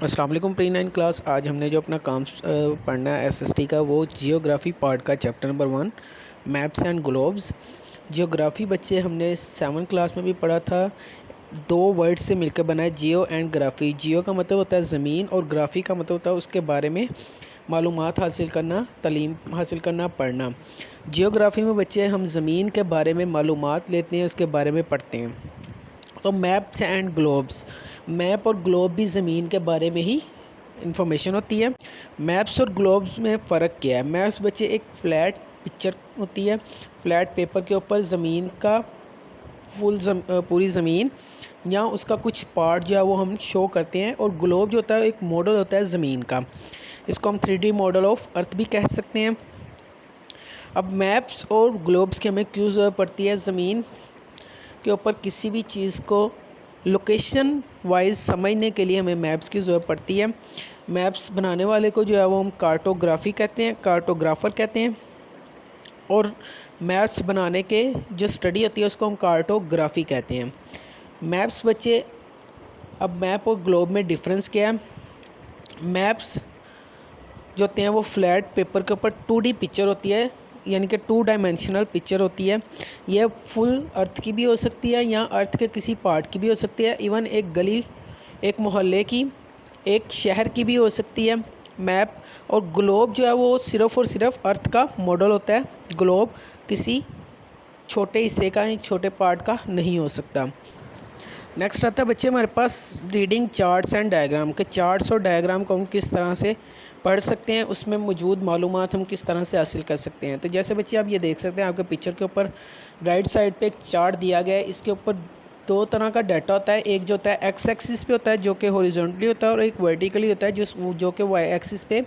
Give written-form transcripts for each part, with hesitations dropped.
अस्सलाम वालेकुम pre 9 class. आज हमने जो अपना काम पढ़ना है एसएसटी का, वो जियोग्राफी पार्ट का chapter number 1 maps and globes. Geography बच्चे हमने 7 क्लास में भी पढ़ा था। दो वर्ड से मिलकर बना है जियो एंड ग्राफी। जियो का मतलब होता है ज़मीन और ग्राफी का मतलब होता है उसके बारे में मालूमात हासिल करना, तालीम हासिल करना, पढ़ना। जियोग्राफी में बच्चे हम ज़मीन के बारे में मालूमात लेते हैं, उसके बारे में पढ़ते हैं। तो मैप्स एंड ग्लोब्स, मैप और ग्लोब भी ज़मीन के बारे में ही इंफॉर्मेशन होती है। मैप्स और ग्लोब्स में फ़र्क क्या है? मैप्स बच्चे एक फ़्लैट पिक्चर होती है, फ्लैट पेपर के ऊपर ज़मीन का पूरी ज़मीन या उसका कुछ पार्ट जो है वो हम शो करते हैं। और ग्लोब जो होता है एक मॉडल होता है ज़मीन का, इसको हम 3D मॉडल ऑफ अर्थ भी कह सकते हैं। अब मैप्स और ग्लोब्स की हमें क्यों ज़रूरत पड़ती है? ज़मीन के ऊपर किसी भी चीज़ को लोकेशन वाइज समझने के लिए हमें मैप्स की ज़रूरत पड़ती है। मैप्स बनाने वाले को जो है वो हम कार्टोग्राफी कहते हैं, कार्टोग्राफर कहते हैं। और मैप्स बनाने के जो स्टडी होती है उसको हम कार्टोग्राफी कहते हैं। मैप्स बच्चे, अब मैप और ग्लोब में डिफरेंस क्या है? मैप्स जो होते हैं वो फ्लैट पेपर के ऊपर 2D पिक्चर होती है, यानी कि 2 डायमेंशनल पिक्चर होती है। यह फुल अर्थ की भी हो सकती है या अर्थ के किसी पार्ट की भी हो सकती है, इवन एक गली, एक मोहल्ले की, एक शहर की भी हो सकती है मैप। और ग्लोब जो है वो सिर्फ़ और सिर्फ अर्थ का मॉडल होता है। ग्लोब किसी छोटे हिस्से का, एक छोटे पार्ट का नहीं हो सकता। नेक्स्ट आता है बच्चे हमारे पास रीडिंग चार्ट्स एंड डायग्राम के। चार्ट्स और डायग्राम को हम किस तरह से पढ़ सकते हैं, उसमें मौजूद मालूमात हम किस तरह से हासिल कर सकते हैं। तो जैसे बच्चे आप ये देख सकते हैं, आपके पिक्चर के ऊपर राइट साइड पे एक चार्ट दिया गया है। इसके ऊपर दो तरह का डाटा होता है। एक जो होता है एक्स एक्सिस पे होता है जो कि हॉरिजॉन्टली होता है, और एक वर्टिकली होता है जो कि वाई एक्सिस पे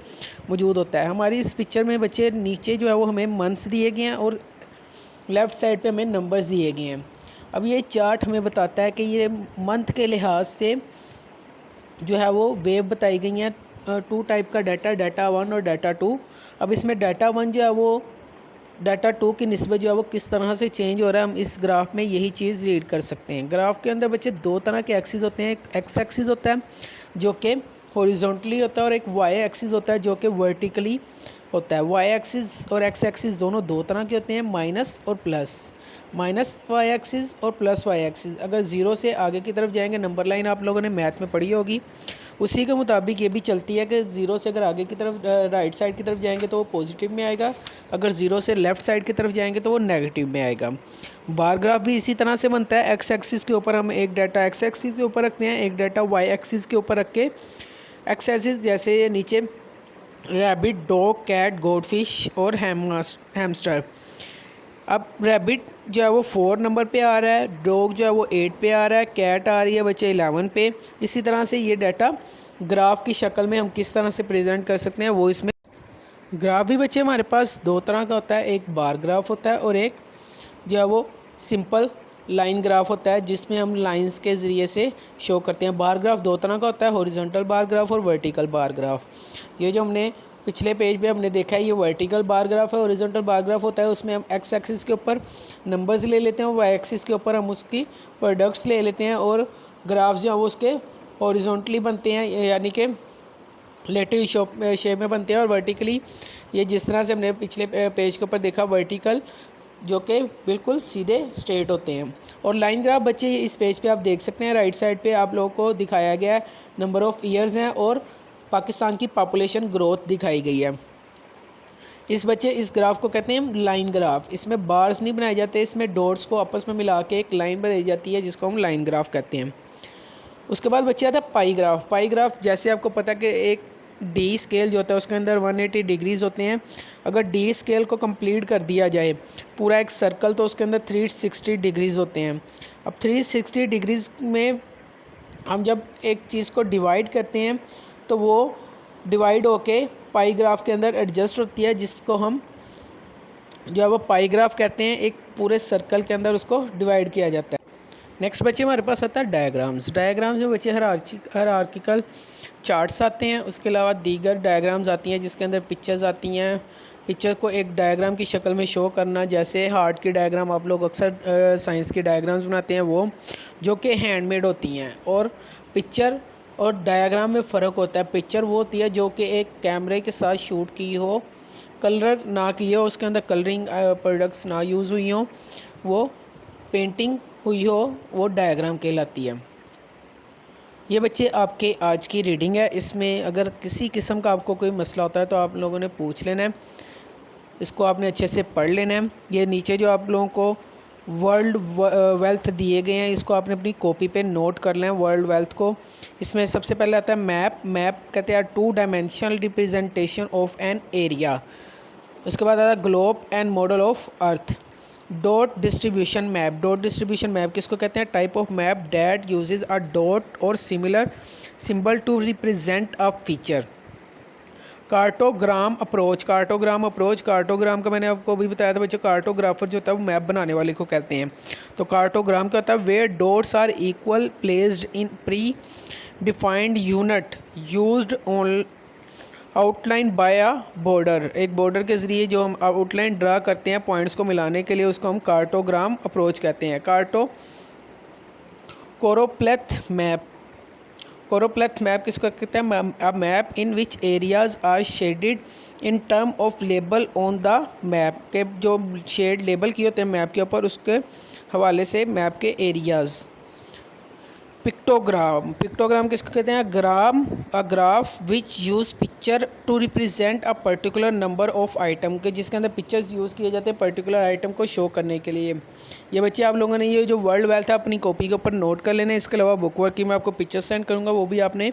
मौजूद होता है। हमारी इस पिक्चर में बच्चे नीचे जो है वो हमें मंथ्स दिए गए हैं और लेफ़्ट साइड पे हमें नंबर्स दिए गए हैं। अब ये चार्ट हमें बताता है कि ये मंथ के लिहाज से जो है वो वेव बताई गई हैं। 2 टाइप का डाटा 1 और डाटा 2। अब इसमें डाटा 1 जो है वो डाटा 2 की निस्बत जो है वो किस तरह से चेंज हो रहा है, हम इस ग्राफ में यही चीज़ रीड कर सकते हैं। ग्राफ के अंदर बच्चे दो तरह के एक्सिस होते हैं। एक एक्स एक्सिस होता है जो कि हॉरिजॉन्टली होता है, और एक वाई एक्सिस होता है जो कि वर्टिकली होता है। वाई एक्सिस और एक्स एक्सिस दोनों दो तरह के होते हैं, माइनस और प्लस। माइनस वाई एक्सिस और प्लस वाई एक्सिस, अगर ज़ीरो से आगे की तरफ जाएंगे, नंबर लाइन आप लोगों ने मैथ में पढ़ी होगी, उसी के मुताबिक ये भी चलती है कि ज़ीरो से अगर आगे की तरफ राइट साइड की तरफ जाएंगे तो वो पॉजिटिव में आएगा, अगर ज़ीरो से लेफ़्ट साइड की तरफ जाएंगे तो वो नेगेटिव में आएगा। बार ग्राफ भी इसी तरह से बनता है। एक्स एक्सिस के ऊपर हम एक डाटा एक्स एक्सिस के ऊपर रखते हैं, एक डाटा वाई एक्सिस के ऊपर रख के एक्स एक्सिस जैसे ये नीचे रैबिट, डॉग, कैट, गोल्डफिश और हैमस्टर। अब रैबिट जो है वो 4 नंबर पे आ रहा है, डॉग जो है वो 8 पे आ रहा है, कैट आ रही है बच्चे 11 पे। इसी तरह से ये डाटा ग्राफ की शक्ल में हम किस तरह से प्रेजेंट कर सकते हैं, वो इसमें ग्राफ भी बच्चे हमारे पास दो तरह का होता है। एक बार ग्राफ होता है और एक जो है वो सिंपल लाइन ग्राफ होता है, जिसमें हम लाइंस के ज़रिए से शो करते हैं। बार ग्राफ दो तरह का होता है, हॉरिजॉन्टल बार ग्राफ और वर्टिकल बार ग्राफ। ये जो हमने पिछले पेज पे हमने देखा है, ये वर्टिकल बार ग्राफ है। हॉरिजॉन्टल बार ग्राफ होता है उसमें हम एक्स एक्सिस के ऊपर नंबर्स ले लेते हैं और वाई एक्सिस के ऊपर हम उसकी प्रोडक्ट्स ले लेते हैं, और ग्राफ्स जो हैं वो उसके हॉरिजॉन्टली बनते हैं, यानी कि लेटिव शेप में बनते हैं। और वर्टिकली ये जिस तरह से हमने पिछले पेज के ऊपर देखा, वर्टिकल जो कि बिल्कुल सीधे स्ट्रेट होते हैं। और लाइन ग्राफ बच्चे इस पेज पे आप देख सकते हैं, राइट साइड पे आप लोगों को दिखाया गया है नंबर ऑफ़ ईयर्स हैं और पाकिस्तान की पॉपुलेशन ग्रोथ दिखाई गई है। इस ग्राफ को कहते हैं लाइन ग्राफ। इसमें बार्स नहीं बनाए जाते, इसमें डॉट्स को आपस में मिला के एक लाइन बनाई जाती है जिसको हम लाइन ग्राफ कहते हैं। उसके बाद बच्चे आता है पाई ग्राफ। पाई ग्राफ जैसे आपको पता है कि एक डी स्केल जो होता है उसके अंदर 180 डिग्रीज़ होते हैं। अगर डी स्केल को कंप्लीट कर दिया जाए पूरा एक सर्कल, तो उसके अंदर 360 डिग्रीज़ होते हैं। अब 360 डिग्रीज़ में हम जब एक चीज़ को डिवाइड करते हैं तो वो डिवाइड होके पाई ग्राफ के अंदर एडजस्ट होती है, जिसको हम जो है वो पाई ग्राफ कहते हैं। एक पूरे सर्कल के अंदर उसको डिवाइड किया जाता है। नेक्स्ट बच्चे हमारे पास आता है डायग्राम्स। डायग्राम्स में बच्चे हायरार्किकल चार्ट्स आते हैं, उसके अलावा दीगर डायग्राम्स आती हैं जिसके अंदर पिक्चर्स आती हैं। पिक्चर को एक डायग्राम की शक्ल में शो करना, जैसे हार्ट की डायग्राम आप लोग अक्सर साइंस की डायग्राम्स बनाते हैं, वो जो कि हैंडमेड होती हैं। और पिक्चर और डायग्राम में फ़र्क होता है। पिक्चर वो होती है जो कि एक कैमरे के साथ शूट की हो, कलर ना किए हो, उसके अंदर कलरिंग प्रोडक्ट्स ना यूज़ हुई हो, वो पेंटिंग हुई हो, वो डायग्राम कहलाती है। ये बच्चे आपके आज की रीडिंग है। इसमें अगर किसी किस्म का आपको कोई मसला होता है तो आप लोगों ने पूछ लेना है, इसको आपने अच्छे से पढ़ लेना है। ये नीचे जो आप लोगों को वर्ल्ड वेल्थ दिए गए हैं, इसको आपने अपनी कॉपी पे नोट कर लें वर्ल्ड वेल्थ को। इसमें सबसे पहले आता है मैप। मैप कहते हैं 2 dimensional representation of an area. उसके बाद आता है globe and model of earth. Dot distribution map. Dot distribution map किसको कहते हैं? Type of map that uses a dot or similar symbol to represent a feature. Cartogram approach. Cartogram approach, cartogram का मैंने आपको अभी बताया था बच्चों, कार्टोग्राफर जो होता है वो मैप बनाने वाले को कहते हैं। तो कार्टोग्राम क्या होता है? Where dots are equal placed in predefined unit used on outline by a border. एक बॉर्डर के ज़रिए जो हम आउटलाइन ड्रा करते हैं पॉइंट्स को मिलाने के लिए, उसको हम कार्टोग्राम अप्रोच कहते हैं। कोरोप्लेथ मैप। कोरोप्लेथ मैप किसको कहते हैं? A map in which areas are shaded in term of label on the map, के जो शेड लेबल किए होते हैं मैप के ऊपर, उसके हवाले से मैप के एरियाज़। पिक्टोग्राम। पिक्टोग्राम किसको कहते हैं? A graph which use picture to represent a particular number of item, के जिसके अंदर पिक्चर्स यूज़ किए जाते हैं पर्टिकुलर आइटम को शो करने के लिए। ये बच्चे आप लोगों ने ये जो वर्ल्ड वेल्थ है अपनी कॉपी के ऊपर नोट कर लेना है। इसके अलावा बुक वर्क की मैं आपको पिक्चर सेंड करूँगा, वो भी आपने